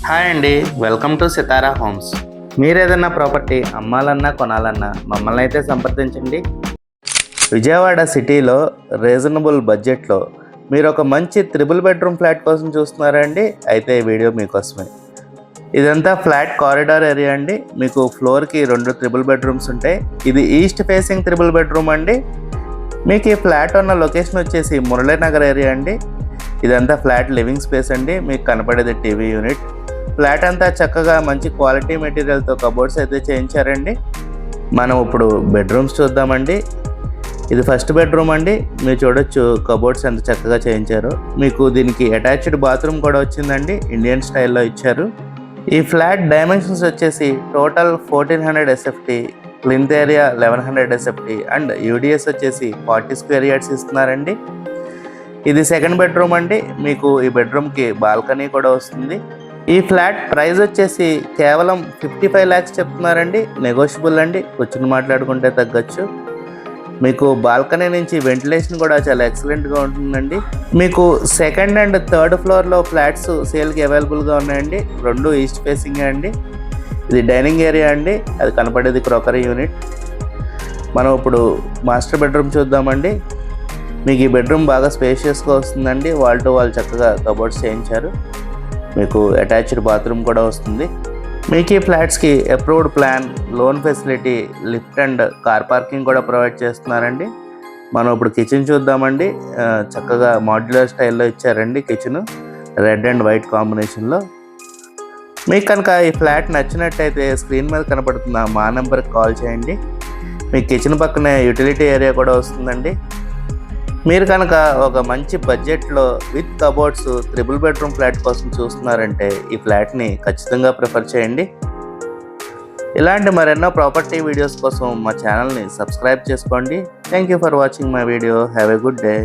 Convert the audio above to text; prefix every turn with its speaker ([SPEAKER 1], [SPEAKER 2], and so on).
[SPEAKER 1] Hi అండి, welcome to Sitara homes. మీరు ఏదైనా ప్రాపర్టీ అమ్మాలన్నా కొనాలన్నా మమ్మల్ని అయితే సంప్రదించండి. విజయవాడ సిటీలో రీజనబుల్ బడ్జెట్లో మీరు ఒక మంచి 3 బెడ్రూమ్ ఫ్లాట్ కోసం చూస్తున్నారా అండి? అయితే ఈ వీడియో మీకోసమే. ఇదంతా ఫ్లాట్ కారిడార్ ఏరియా అండి. మీకు ఫ్లోర్కి 2 3 బెడ్రూమ్స్ ఉంటాయి. ఇది ఈస్ట్ ఫేసింగ్ 3 బెడ్రూమ్ అండి. మీకు ఈ ఫ్లాట్ ఉన్న లొకేషన్ వచ్చేసి మురళీనగర్ ఏరియా అండి. ఇదంతా ఫ్లాట్ లివింగ్ స్పేస్ అండి. మీకు కనపడేది టీవీ యూనిట్. ఫ్లాట్ అంతా చక్కగా మంచి క్వాలిటీ మెటీరియల్తో కబోర్డ్స్ అయితే చేయించారండి. మనం ఇప్పుడు బెడ్రూమ్స్ చూద్దామండి. ఇది ఫస్ట్ బెడ్రూమ్ అండి. మీరు చూడొచ్చు కబోర్డ్స్ ఎంత చక్కగా చేయించారు. మీకు దీనికి అటాచ్డ్ బాత్రూమ్ కూడా వచ్చిందండి. ఇండియన్ స్టైల్లో ఇచ్చారు. ఈ ఫ్లాట్ డైమెన్షన్స్ వచ్చేసి total 1400 SFT, plinth area 1100 SFT and UDS వచ్చేసి 40 స్క్వేర్ యార్డ్స్ ఇస్తున్నారండి. ఇది సెకండ్ బెడ్రూమ్ అండి. మీకు ఈ బెడ్రూమ్కి బాల్కనీ కూడా వస్తుంది. ఈ ఫ్లాట్ ప్రైస్ వచ్చేసి కేవలం 55 lakhs చెప్తున్నారండి. నెగోషియబుల్ అండి, కూర్చుని మాట్లాడుకుంటే తగ్గచ్చు. మీకు బాల్కనీ నుంచి వెంటిలేషన్ కూడా చాలా ఎక్సలెంట్గా ఉంటుందండి. మీకు సెకండ్ అండ్ థర్డ్ ఫ్లోర్లో ఫ్లాట్స్ సేల్కి అవైలబుల్గా ఉన్నాయండి. 2 ఈస్ట్ ఫేసింగ్ అండి. ఇది డైనింగ్ ఏరియా అండి. అది కనపడేది క్రోకరీ యూనిట్. మనం ఇప్పుడు మాస్టర్ బెడ్రూమ్ చూద్దామండి. మీకు ఈ బెడ్రూమ్ బాగా స్పేషియస్గా వస్తుందండి. వాల్ టు వాల్ చక్కగా కబోర్డ్స్ చేయించారు. మీకు అటాచ్డ్ బాత్రూమ్ కూడా వస్తుంది. మీకు ఈ ఫ్లాట్స్కి approved plan, loan facility, lift and car parking కూడా ప్రొవైడ్ చేస్తున్నారండి. మనం ఇప్పుడు కిచెన్ చూద్దామండి. చక్కగా మాడ్యులర్ స్టైల్లో ఇచ్చారండి కిచెన్, రెడ్ అండ్ వైట్ కాంబినేషన్లో. మీకు కనుక ఈ ఫ్లాట్ నచ్చినట్టయితే స్క్రీన్ మీద కనపడుతున్న మా నెంబర్కి కాల్ చేయండి. మీకు కిచెన్ పక్కనే యూటిలిటీ ఏరియా కూడా వస్తుందండి. మీరు కనుక ఒక మంచి బడ్జెట్లో విత్ కబోర్డ్స్ 3 బెడ్రూమ్ ఫ్లాట్ కోసం చూస్తున్నారంటే ఈ ఫ్లాట్ని ఖచ్చితంగా ప్రిఫర్ చేయండి. ఇలాంటి మరెన్నో ప్రాపర్టీ వీడియోస్ కోసం మా ఛానల్ని సబ్స్క్రైబ్ చేసుకోండి. Thank you for watching my video. Have a good day.